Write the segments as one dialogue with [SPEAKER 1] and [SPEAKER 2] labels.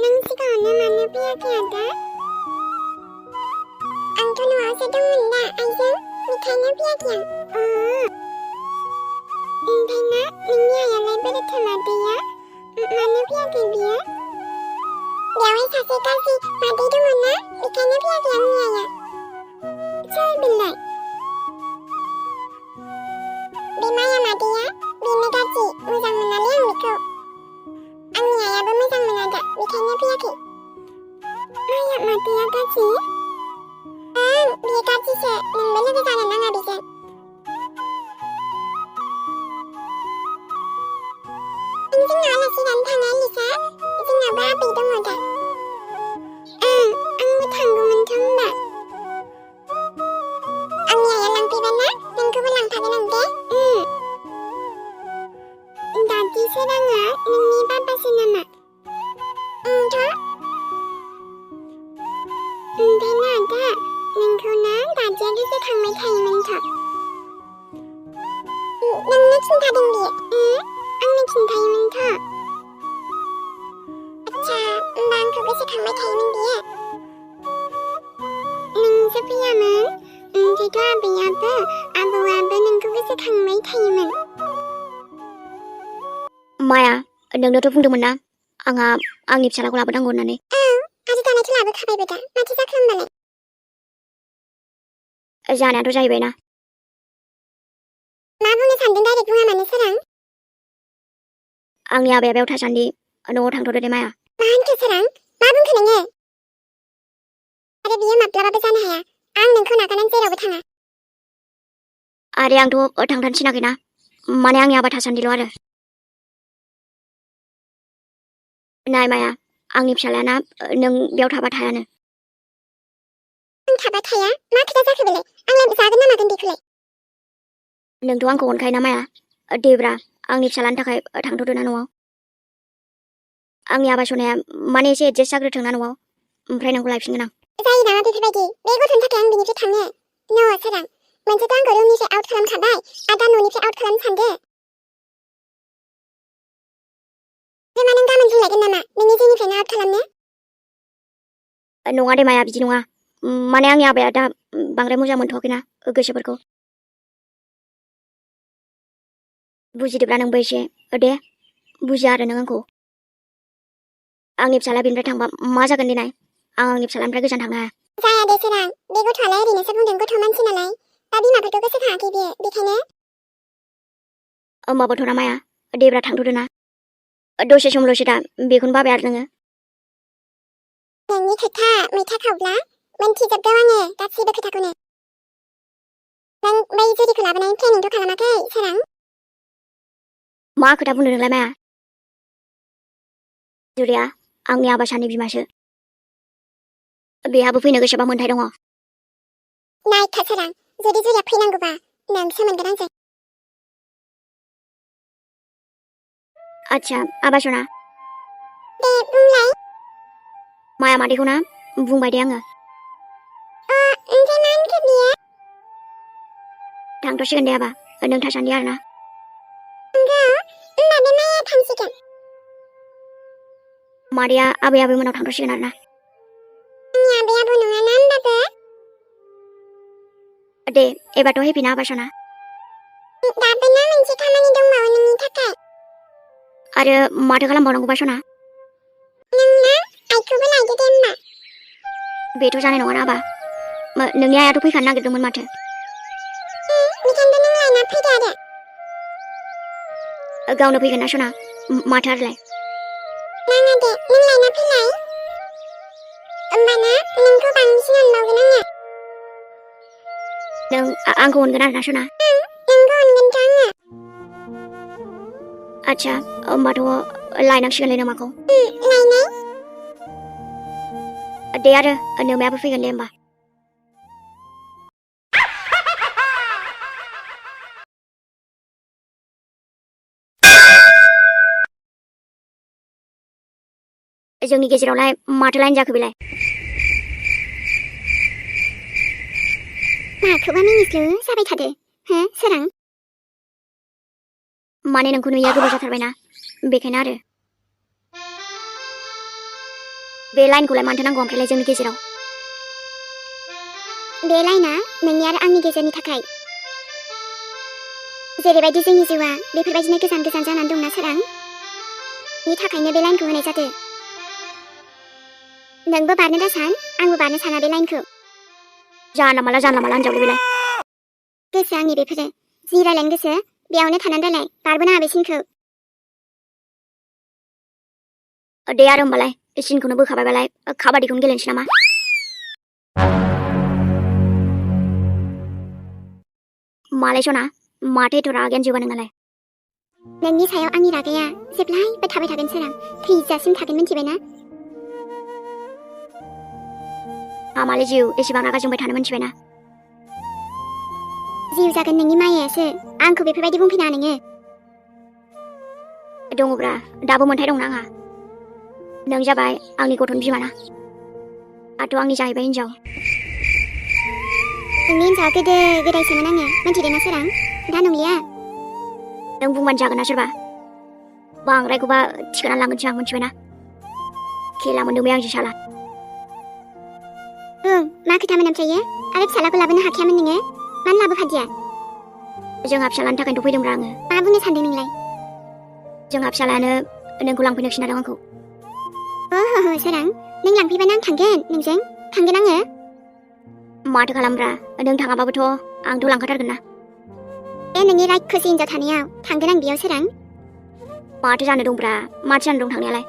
[SPEAKER 1] नों सिगाङावनो मानो फैयाखै आदा? आंथ' न'आवसो दंमोन दा आइजों, बेखायनो फैयाखै आं। ओमफ्राय मा नोंनि आइयालाय बोरैथो मादैया? मानो फैयाखै बियो? बेवहाय सासे गाज्रि मादै दङ ना, बेखायनो फैयाखै आंनि आइया। सोर बेलाय? बे माया मादैया, बेनो गाज्रि, मोजां मोनालै आं बेखौ। आंनि आइयाबो मोजां मोना दा, बेखायनो फैयाखै। माया मादैया गाज्रि? ओं, बियो गाज्रिसो, नोंबो लोगो जानो नाङा बेजों। नों जोंनाव आलासि जानो थाङा लिसा? जोंनावबो आबै दङ दा। ओं, आंबो थांगौमोनथ' होनबा। आंनि आइया लांफैबाना नोंखौबो लांफागोन आं दे। दादि सोराङा नोंनि बाबासो नामा? ओंथ'। ओमफ्राय ना आदा, नोंखौ ना दादिया गोसोखांबाय थायोमोनथ'। नोंनो खिन्थादों बियो? आंनो खिन्थायोमोनथ'। आच्छा, होमबा आंखौ गोसोखांबाय थायोमोन बियो? नोंसो फैयामोन, ओमफ्रायथ' आबैयाबो आबौआबो नोंखौ गोसोखांबाय थायोमोन।
[SPEAKER 2] माया, नोंनोथ' बुंदोंमोन ना आंहा आंनि फिसालाखौ लाबोनांगौ होननानै।
[SPEAKER 1] औ, आरो दानाथ' लाबोखाबायबो दा, माथो जाखो होमबालाय?
[SPEAKER 2] जानायाथ' जाहैबायना।
[SPEAKER 1] मा बुंनो सानदों डाइरेक्ट बुङा मानो सोरां?
[SPEAKER 2] आंनि आबाया बेयाव थासान्दि न'आव थांथ'दो दे माया।
[SPEAKER 1] मा होनखो सोरां? मा बुंखो नोङो? आरो बियो माब्लाबाबो जानो हाया, आं नोंखौ नागारनानै जेरावबो थाङा।
[SPEAKER 2] आरे आंथ' थांथानो थिनाखैना, माने आंनि आबा थासान्दिल' आरो। नाय माया, आंनि फिसालायाना नों बेयाव थाबा थायानो।
[SPEAKER 1] आं थाबा थाया? मा खोथा जाखो बेलाय? आंलाय जागोन ना मागोन बेखौलाय?
[SPEAKER 2] नोंथ' आंखौ अनखायोना माया? देब्रा, आंनि फिसालानि थाखाय थांथ'दो ना न'आव। आंनि आबा सनाया माने एसे एडजास्ट जाग्रोथों ना न'आव, ओमफ्राय नोंखौ लायफिनगोन आं।
[SPEAKER 1] जायो नामा बेफोरबायदि? बे गथ'नि थाखाय आं बिनिफ्राय थांनो? न' सोरां, मोनसेथ' आंखौ रुमनिफ्राय आउट खालामखाबाय, आरो दा न'निफ्राय आउट खालामनो सानदो? मा नों गाबोन बुंलायगोन नामा नोंनि जोंनिफ्रायनो आउट खालामनो?
[SPEAKER 2] नङा दे माया, बिदि नङा। माने आंनि आबाया दा बांद्राय मोजां मोनथ'वाखैना गोसोफोरखौ। बुजिदोब्रा नोंबो एसे, दे बुजिया आरो नों आंखौ। आंनि फिसाला बेनिफ्राय थांबा मा जागोन दे नाय, आं आंनि फिसालानिफ्राय गोजान थांनो हाया।
[SPEAKER 1] जाया दे सोरां, बे गथ'आलाय ओरैनोसो बुंदों, गथ' मानसि नालाय, दा बिमाफोरखौ गोसोखाङाखै बियो, बेखायनो।
[SPEAKER 2] होमबाबोथ' ना माया, देब्रा थांथ'दो ना। दसे समल'सो दा, बेखौनो बाबाय आरो नोङो।
[SPEAKER 1] नोंनि खोथा, मैथा खावब्ला, मोनथिजोबगौ आङो गासैबो खोथाखौनो। नों बै जुरिखौ लाबोनायनि प्लेनिंथ' खालामाखै सोरां?
[SPEAKER 2] मा खोथा बुंदों नोंलाय माया? जुरिया आंनि आबासानि बिमासो। बेहाबो फैनो गोसोबा मोन्थाय दङ।
[SPEAKER 1] नायखा सोरां, जुदि जुरिया फैनांगौबा नोंसो मोनगोन आंजों।
[SPEAKER 2] आच्छा, आबासना।
[SPEAKER 1] दे बुंलाय।
[SPEAKER 2] माया मादैखौ ना बुंबाय दे आङो।
[SPEAKER 1] ओमफ्राय मा होनखो बियो?
[SPEAKER 2] थांथ'सिगोन दे आबा, नों थासान्दि आरोना।
[SPEAKER 1] नंगौ, होमबा बे माया थांसिगोन?
[SPEAKER 2] मादैया आबै आबौमोनाव थांथ'सिगोन आरोना।
[SPEAKER 1] आंनि आबै आबौ नङाना होमबाबो?
[SPEAKER 2] दे एबारथ' हेपि ना आबासना?
[SPEAKER 1] दाबो ना मोनसे खामानि दंबावो नोंनि थाखाय।
[SPEAKER 2] आरो माथो खालामबावनांगौ बासना?
[SPEAKER 1] नों ना आइखौबो लायदो दे होमबा।
[SPEAKER 2] बेथ' जानाय नङाना आबा, नोंनि आइयाथ' फैखानो नागिरदोंमोन माथो।
[SPEAKER 1] बेखायनोथ' नों लायना फैदो आरो।
[SPEAKER 2] गावनो फैगोन ना सना, माथो आरोलाय।
[SPEAKER 1] नाङा दे, नों लायना फैलाय। होमबाना नोंखौ बांसिन अनबावगोन आङो।
[SPEAKER 2] नों आंखौ अनगोन आरोना सना?
[SPEAKER 1] नोंखौ अनगोनथ' आङो।
[SPEAKER 2] आच्छा, होमबाथ' लायनांसिगोनलै नोमाखौ।
[SPEAKER 1] लायनाय?
[SPEAKER 2] दे आरो नोमायाबो फैगोन दे होमबा। जोंनि गेजेरावलाय माथो लाइन जाखो बेलाय?
[SPEAKER 1] माखौबा मिनिस्लु जाबाय थादो, हो सोरां?
[SPEAKER 2] माने नोंखौ नुयिया गोबाव जाथारबायना, बेखायनो आरो। बे लाइनखौलाय मानोथो नांगौ ओमफ्रायलाय जोंनि गेजेराव?
[SPEAKER 1] बे लाइना नोंनि आरो आंनि गेजेरनि थाखाय। जेरैबायदि जोंनि जिउआ बेफोरबायदिनो गोजान गोजान जानानै दंना सोरां, नि थाखायनो बे लाइनखौ होनाय जादों। नोंबो बारनो दासान, आंबो बारनो साना बे लाइनखौ।
[SPEAKER 2] जानला माला होनजावलै बेलाय।
[SPEAKER 1] गोसो आंनि बेफोरो, जि रायलायनो गोसो बेयावनो थानानै रायलाय, बारबोनाङा बे सिनखौ।
[SPEAKER 2] दे आरो होमबालाय सिनखौनो बोखाबायबालाय काबादिखौनो गेलेनोसै नामा? मालाय सना, माथो एथ' रागायानो जोबा नोंनालाय?
[SPEAKER 1] नोंनि सायाव आंनि रागाया जेब्लायबो थाबाय थागोन सोरां, थैजासिम थागोन, मिन्थिबायना?
[SPEAKER 2] हामालै जिउ, एसेबां रागा जोंबाय थानो मिन्थिबायना?
[SPEAKER 1] जिउ जागोन नोंनि मायासो, आंखौ बेफोरबायदि बुंफैनाङा नोङो।
[SPEAKER 2] दङब्रा, दाबो मोन्थाय दंना आंहा। नों जाबाय आंनि गथ'नि बिमाना, आथ' आंनि जाहैबाय हिनजाव।
[SPEAKER 1] नोंनि हिनजावा गोदो गोदायसोमोन आङो, मिन्थिदोंना सोरां? दा नंलिया।
[SPEAKER 2] नों बुंबानो जागोन ना सोरबा? बांद्रायखौबा थिखोनानै लांगोनसो आं, मिन्थिबायना? खेला मोनदों बे आंजों साला।
[SPEAKER 1] मा खोथामोन ओमफ्रायो? आरो फिसालाखौ लाबोनो हाखायामोन नोङो? मानो लाबोफादिया?
[SPEAKER 2] जोंहा फिसालानि थाखायनोथ' फैदोंब्रा आङो।
[SPEAKER 1] मा बुंनो सानदों नोंलाय?
[SPEAKER 2] जोंहा फिसालायानो नोंखौ लांफैनो खिन्थादों आंखौ।
[SPEAKER 1] सोरां, नों लांफैबानो आं थांगोन नोंजों, थांगोन आङो।
[SPEAKER 2] माथो खालामब्रा, नों थाङाबाबोथ' आंथ' लांखाथारगोन ना।
[SPEAKER 1] बे नोंनि रायखोसे हिनजाव थानायाव थांगोन आं बेयाव सोरां।
[SPEAKER 2] माथो जानो दंब्रा, माथो जानो दं थांनायालाय?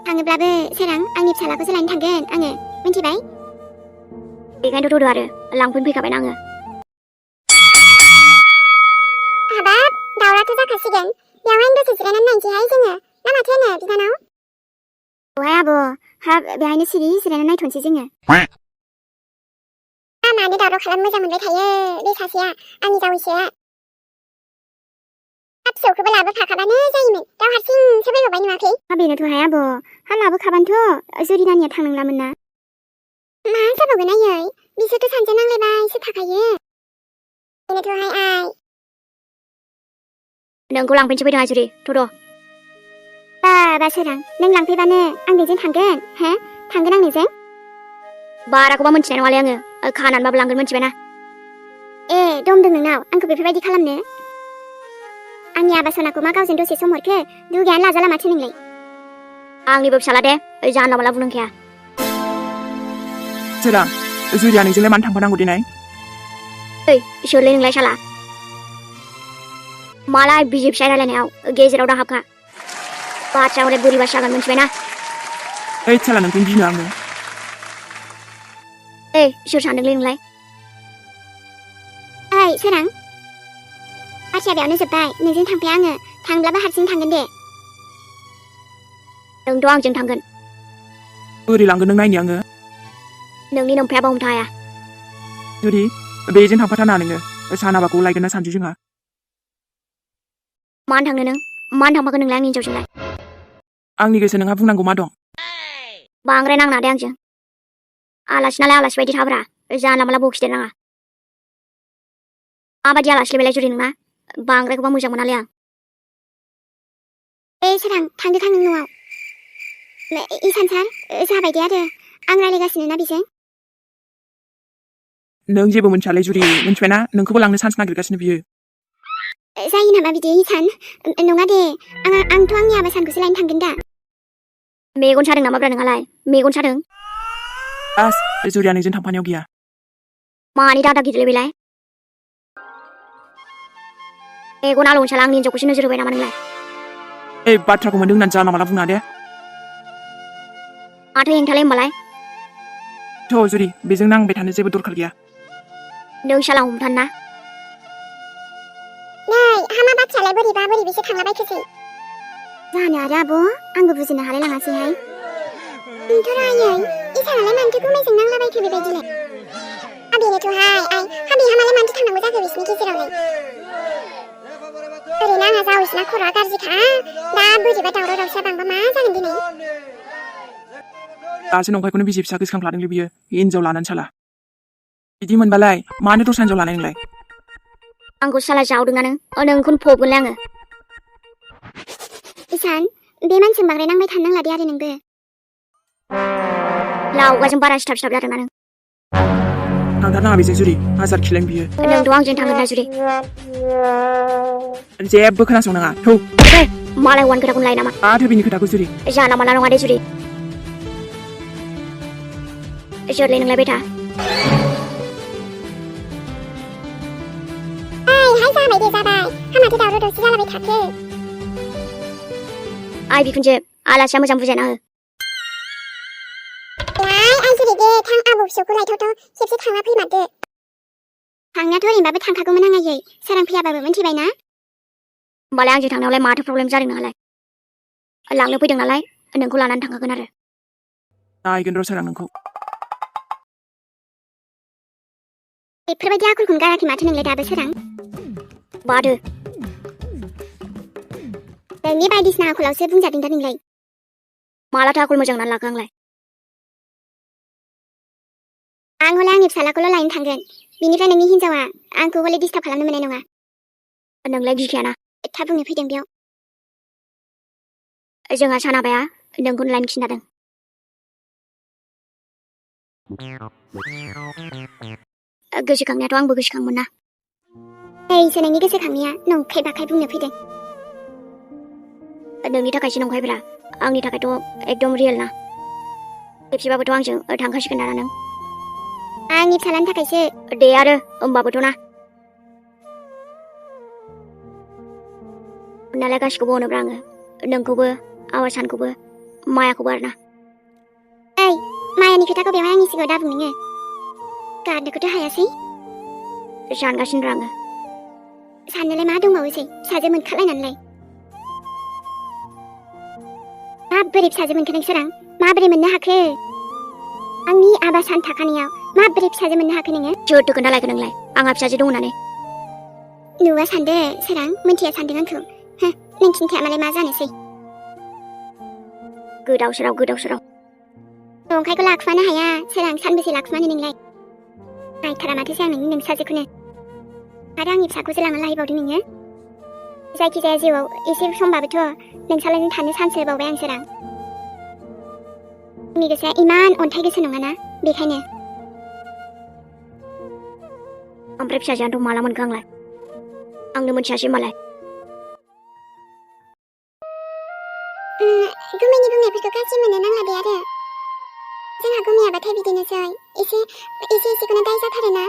[SPEAKER 1] थाङोब्लाबो सोरां, आंनि फिसालाखौसो लायनो थांगोन आङो, मिन्थिबाय?
[SPEAKER 2] बेखायनोथ' थ'दो आरो, लांफैनो फैखाबायना आङो।
[SPEAKER 1] हाबाब, दावराथ' जाखासिगोन। बेवहायनो दसे जिरायनानै नायनोसैहाय जोङो, ना माथो होनो बिनानाव? औहाय आब', हाब बेहायनो सिरि जिरायनानै नायथ'नोसै जोङो। मानो दावराव खालामनो मोजां मोनबाय थायो बे सासेया, आंनि जावैसोआ। फिसौखौबो लाबोफाखाबानो जायोमोन, गाव हारसिंसो फैबावबाय नुवाखै? बेनोथ'हाय आब', लाबोखाबानोथ' जुरि नानिया थांनांलामोन ना। मा जाबावगोन आयै, बिसोरथ' सानैजों नांलायबायसो थाखायो। बेनोथ'हाय आइ।
[SPEAKER 2] नोंखौ लांफैनोसो फैदों आइजुरि, थ'द'।
[SPEAKER 1] बाबा सोरां, नों लांफैबानो आं बेजों थांगोन, हो? थांगोन आं नोंजों।
[SPEAKER 2] बाराखौबा मिन्थिनाय नङालै आङो, खानानैबाबो लांगोन, मिन्थिबायना?
[SPEAKER 1] दमदों नोंनाव आंखौ बेफोरबायदि खालामनो? आंनि आबासनाखौ मा गावजों दसे सम हरखो, दुगायानो लाजाला माथो नोंलाय?
[SPEAKER 2] आंनिबो फिसाला दे, जानला माला बुंनोखाया।
[SPEAKER 3] सोरां, जुरिया नोंजोंलाय मानो थांफानांगौ देनाय?
[SPEAKER 2] सोरलै नोंलाय साला? माला बिसि फिसाय रायलायनायाव गेजेराव दाहाबखा। बाथ्रा हले बोरैबासो जागोन, मिन्थिबायना?
[SPEAKER 3] साला नोंखौनो गिनो आङो।
[SPEAKER 2] सोर सानदोंलै नोंलाय?
[SPEAKER 1] सोरां, बाथ्राया बेयावनो जोब्बाय, नोंजों थांफाया आङो, थांब्लाबो हारसिं थांगोन दे।
[SPEAKER 2] नोंथ' आंजों थांगोन।
[SPEAKER 3] बोरै लांगोन नों नायनि आङो?
[SPEAKER 2] नोंनि नोमफायाबो हमथा हाया।
[SPEAKER 3] जुरि, बेजों थांफाथारनाङा नोङो, सानाबाखौ लायगोन ना सानसै जोंहा।
[SPEAKER 2] मानो थांनो नों? मानो थांफाखो नोंलाय आंनि हिनजावजोंलाय?
[SPEAKER 3] आंनि गोसो, नोंहा बुंनांगौ मा दं?
[SPEAKER 2] बांद्राय नांना दे आंजों। आलासि नालाय आलासि बायदि थाब्रा, जानला माला बखिदेरनाङा। माबायदि आलासिलै बेलाय जुरि नोंना? बांद्रायखौबा मोजां मोनालै आं।
[SPEAKER 1] सोरां, थांदो नों न'आव। इसान सार, जाबाय दे आरो, आं रायलायगासिनो ना बेजों।
[SPEAKER 3] नों जेबो मोनथियालै जुरि, मिन्थिबायना? नोंखौबो लांनो चान्स नागिरगासिनो बियो।
[SPEAKER 1] जायो नामा बिदि इसान? नङा दे, आंथ' आंनि आबासानखौसो लायनो थांगोन दा।
[SPEAKER 2] मेगन सादों नामाब्रा नोंहालाय? मेगन सादों?
[SPEAKER 3] बास, जुरिया नोंजों थांफानायाव गैया।
[SPEAKER 2] मानि दादा गिदिरलै बेलाय? मेगन आलौनो साला आंनि हिनजावखौसो नोजोर होबाय नामा नोंलाय?
[SPEAKER 3] बाथ्राखौ मोन्दों होननानै जानला माला बुंना दे।
[SPEAKER 2] माथो हेंथालै होमबालाय?
[SPEAKER 3] थ' जुरि, बेजों नांबाय थानो जेबो दरखार गैया।
[SPEAKER 2] नों साला हमथानो ना?
[SPEAKER 1] नै, हामा बाथ्रालाय बोरैबा बोरैबिसो थांलाबायखोसै। जानो आरो आब', आंबो बुजिनो हालाय लाङासैहाय। आयै, इसानालाय मानोथो गुमैजों नांलाबायखो बेबायदिलाय? बेनोथ'हाय आइ, हामालाय मानोथो थांनांगौ जाखो बिसिनि गेजेरावलाय? ओरैनो आंहा जावैसोना खर'आ गाज्रिखा, दा बोरैबा दावराव दावसिया बांबा मा जागोन दिनै?
[SPEAKER 3] दासो नंखायखौनो बिसि फिसा गोसोखांफ्लादोंलै बियो, हिनजाव लानानै साला। बिदि मोनबालाय मानो दस्रा हिनजाव लानाय नोंलाय?
[SPEAKER 2] आंखौ साला जावदोंना नों? नोंखौनो फबगोनलै आङो।
[SPEAKER 1] इसान, बे मानसिजों बांद्राय नांबाय थानो नांला दे आरो नोंबो।
[SPEAKER 2] लावगाजों बारा सिथाब जादों ना नों
[SPEAKER 3] थांथारनाङा बेजों जुरि हाजार खिलें बियो
[SPEAKER 2] नोंथ' आंजों थांगोन ना जुरि
[SPEAKER 3] जेबो खोनासंनाङा थौ
[SPEAKER 2] दे मालाय हौवानि खोथाखौनो लायो नामा
[SPEAKER 3] माथो बिनि खोथाखौ जुरि
[SPEAKER 2] जाला माला नङा दे जुरि जोरलै नोंलाय बेथा
[SPEAKER 1] हाय जाबाय दे जाबाय हामाथो दावराव दावसि जालाबाय थाखो
[SPEAKER 2] आइ बिखुनजो आलासिया मोजां बुजायना हो
[SPEAKER 1] आइ जुरि दे थां आबौ फिसौखौ लायथावथाव खेबसे थांना फैमारदो थांनायाथ' ओरैनोबाबो थांखागौमोन आं आयै सोरां फैयाबाबो मिन्थिबाय ना
[SPEAKER 2] होमबालाय आंजों थांनायावलाय माथो प्रब्लेम जादों नोंहालाय लांनो फैदों नालाय नोंखौ लानानै थांखागोन आरो
[SPEAKER 3] नायगोन र' सोरां नोंखौ
[SPEAKER 1] बेफोरबायदि आखलखौनो गाराखै माथो नोंलाय दाबो सोरां
[SPEAKER 2] बादो
[SPEAKER 1] नोंनि बायदिसिना आखलावसो बुंजादों दा नोंलाय
[SPEAKER 2] मालाथो आखल मोजां होननानै लाखो आंलाय
[SPEAKER 1] आं हले आंनि फिसालाखौल' लायनो थांगोन बिनिफ्राय नोंनि हिन्जावा आंखौ हले डिस्टार्ब खालामनो मोननाय नङा
[SPEAKER 2] नोंलाय गिखायाना
[SPEAKER 1] एफा बुंनो फैदों बेयाव
[SPEAKER 2] जोंहा सानाबाया नोंखौनो लायनो खिन्थादों गोसोखांनायाथ' आंबो गोसोखांमोन ना
[SPEAKER 1] नैसो नोंनि गोसोखांनाया नंखाय बाखाय बुंनो फैदों
[SPEAKER 2] नोंनि थाखायसो नंखायब्रा आंनि थाखायथ' एकदम रियेल ना खेबसेबाबोथ' आंजों थांखासिगोन दाना नों
[SPEAKER 1] आंनि फिसालानि थाखायसो
[SPEAKER 2] दे आरो होमबाबोथ' ना नालाय गासिखौबो अनोब्रा आङो नोंखौबो आवासानखौबो मायाखौबो आरोना
[SPEAKER 1] ओइ मायानि खोथाखौ बेवहाय आंनि सिगाङाव दाबुं नोङो गारनोखौथ' हायासै
[SPEAKER 2] सानगासिनो आङो
[SPEAKER 1] साननोलाय मा दंबावोसै फिसाजो मोनखालायनानैलाय माबोरै फिसाजो मोनखो नों सोरां माबोरै मोननो हाखो आंनि आबा सान थाखानायाव माबोरै फिसाजो मोननो हाखो नोङो
[SPEAKER 2] सोरथो खोन्थालायखो नोंलाय आंहा फिसाजो दं होननानै
[SPEAKER 1] नुवा सानदो सोरां मोनथिया सानदों आंखौ नों खिन्थाया मालाय मा जानोसै
[SPEAKER 2] गोदाव सोराव
[SPEAKER 1] नंखायखौ लाखुमानो हाया सोरां सानबेसे लाखुमानो नोंलाय नायथारा माथोसै आं नोंनि फिसाजोखौनो आरो आंनि फिसाखौसो लांना लाहैबावदों नोङो जायखिजाया जिउआव एसे समबाबोथ' नोंसालायजों थानो सान्स होबावबाय आं सोरां आंनि गोसोआ इमान अन्थाइ गोसो नङाना बेखायनो
[SPEAKER 2] ओमफ्राय फिसाजोआनोथ' माला मोनखो आंलाय आंनो मोनथियासै मालाय
[SPEAKER 1] गुमैनि बुंनायफोरखौ गाज्रि मोननो नांला दे आरो जोंहा गुमैयाबाथाय बिदिनोसै एसेखौनो दाय जाथारोना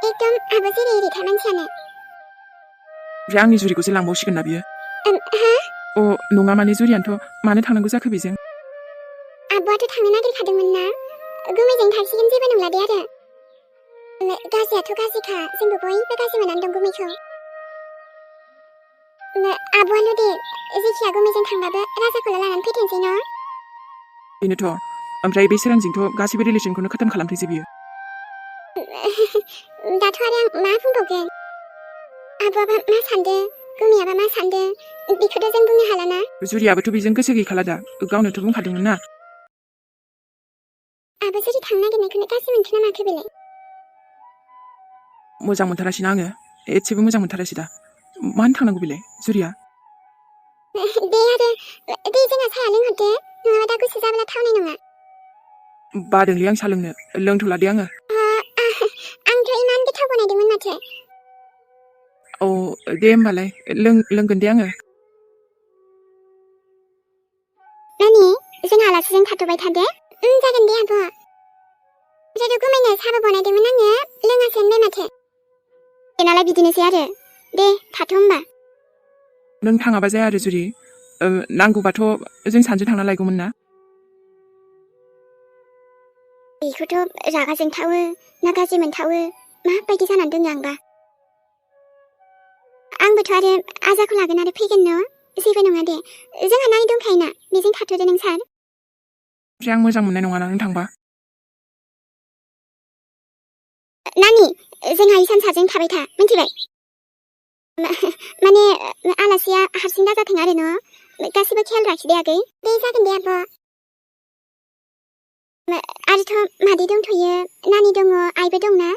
[SPEAKER 1] एकदम आबो जेरै एरैखाय मानसियानो
[SPEAKER 3] ओमफ्राय आंनि जुरिखौसो लांबावसिगोन ना बियो
[SPEAKER 1] हा
[SPEAKER 3] अ नङा माने जुरियानोथ' मानो थांनांगौ जाखो बेजों
[SPEAKER 1] आब'आथ' थांनो नागिरखादोंमोन ना गुमैजों थांसिगोन जेबो नंला दे आरो गाज्रियाथ' गाज्रिखा जोंबो बयबो गाज्रि मोननानै दं गुमैखौ आब'आल' दे जेखिया गुमैजों थांबाबो राजाखौल' लानानै फैथोंसै न'
[SPEAKER 3] बेनोथ' ओमफ्राय बे सोरांजोंथ' गासैबो रिलेसनखौनो खतम खालामथोंसै बियो
[SPEAKER 1] दाथ' आरो आं मा बुंबावगोन आब'आबा मा सानदों गुमैयाबा मा सानदों बेखौथ' जों बुंनो हालाना
[SPEAKER 3] जुरियाबोथ' बेजों गोसो गैखाला दा गावनोथ' बुंखादोंमोन ना
[SPEAKER 1] आबो जुदि थांनो नागिरनायखौनो गाज्रि मोनखोना माखो बेलाय
[SPEAKER 3] मोजां मोनथारासैना आङो एसेबो मोजां मोनथारासै दा मानो थांनांगौ बेलाय जुरिया
[SPEAKER 1] दे आरो दे जोंहा साहा लोंहरदो नङाबा दा गुसु जाब्ला थावनाय नङा
[SPEAKER 3] बादोंलै आं सा लोंनो लोंथ'ला दे आङो
[SPEAKER 1] आंथ' इमान गोथाव बनायदोंमोन माथो
[SPEAKER 3] औ दे होमबालाय लोंगोन दे आङो
[SPEAKER 1] नानि जोंहा आलासिजों थाथ'बाय थादो जागोन दे आब' ओमफ्रायथ' गुमैनो साहाबो बनायदोंमोन आङो लोङासै होनबाय माथो देनालाय बिदिनोसै आरो दे थाथ' होमबा
[SPEAKER 3] नों थाङाबा जाया आरो जुरि नांगौबाथ' जों सानैजों थांना लायगौमोन ना
[SPEAKER 1] बेखौथ' रागा जोंथावो ना गाज्रि मोनथावो माबायदि जानानै दङ आंबा आंबोथ' आरो आजाखौ लागोन आरो फैगोन न' जेबो नङा दे जोंहा नानि दंखायोना बेजों थाथ'दो नों सार
[SPEAKER 3] ओमफ्राय आं मोजां मोननाय नङाना नों थांबा
[SPEAKER 1] नानि जोंहा इसानसाजों थाबाय था मिन्थिबाय माने आलासिया हारसिं दाजाथों आरो न' गासिबो खेयाल लाखिदे आगै दे जागोन दे आब' आरोथ' मादै दंथ'यो नानि दङ आइबो दंना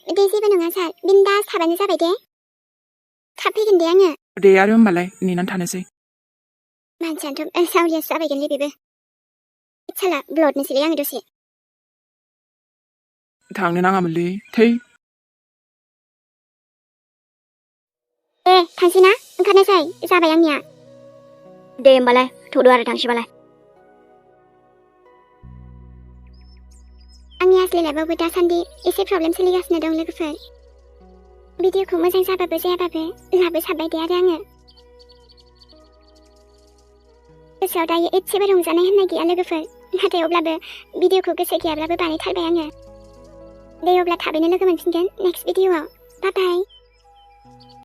[SPEAKER 1] दे जेबो नङा सार बिन्दास थाबानो जाबाय दे थाब फैगोन दे आङो
[SPEAKER 3] दे आरो होमबालाय नेनानै थानोसै
[SPEAKER 1] मानसियानोथ' सावरियासो जाबायगोनलै बेबो
[SPEAKER 2] साला ब्लडनोसैलै आङो दसे
[SPEAKER 3] थांनो नाङामोनलै थै
[SPEAKER 1] दे थांसै ना ओंखारनोसै जाबाय आंनिया
[SPEAKER 2] दे होमबालाय थ'दो आरो थांसैबालाय
[SPEAKER 1] आंनि आसलि लाइफआवबो दासान्दि एसे प्रब्लेम सोलिगासिनो दं लोगोफोर भिडिअखौ मोजां जाबाबो जायाबाबो लाबो साबबाय दे आरो आङो गोसोआव दायो एसेबो रंजानाय होननाय गैया लोगोफोर नाथाय अब्लाबो भिडिअखौ गोसो गैयाब्लाबो बानायथारबाय आङो दे अब्ला थाबैनो लोगो मोनफिनगोन नेक्स्ट भिडिअआव बाय बाय